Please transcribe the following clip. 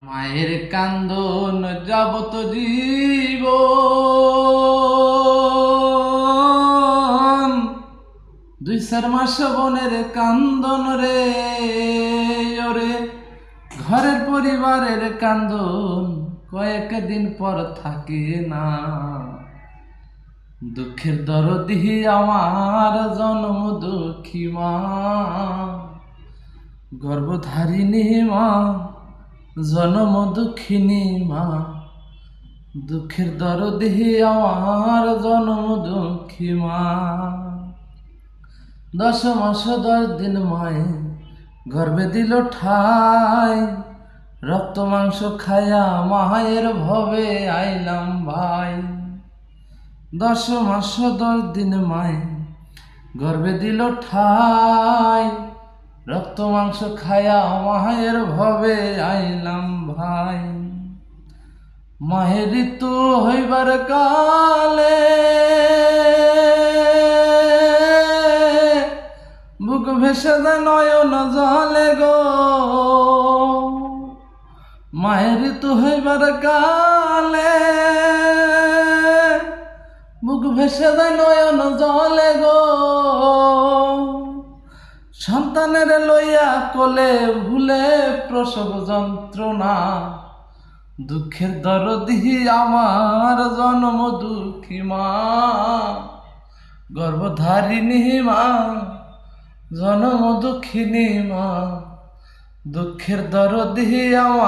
মায়ের কান্দন যাবত জীব দুই চার মাস বোনের কান্দন রে ওরে ঘরের পরিবারের কান্দন কয়েকদিন পর থাকে না। দুঃখের দরদি আমার জন্ম দুঃখী মা, গর্ভধারিণী মা, জন্ম দুঃখিনী মা। দুঃখের দরদি আমার জন্ম দুঃখী মা। 10 মাস 10 দিন মায়ে গর্ভে দিল ঠাই, রক্ত মাংস খায়া মায়ের ভবে আইলাম ভাই। 10 মাস 10 দিন মায়ে গর্ভে দিল ঠাই, রক্ত মাংস খায়া মায়ের ভবে আইলাম ভাই। মায়ের ঋতু হইবার কালে বুক ভেসে যায় নয়ন জলে গো। মায়ের ঋতু হইবার কালে বুক ভেসে যায় নয়ন জলে গো। সন্তানের লইয়া কোলে ভুলে প্রসব যন্ত্রণা, দুঃখের দরদি আমার জন্ম দুঃখী মা, গর্ভধারিণী মা, জন্ম দুঃখিনী মা। দুঃখের দরদি আমার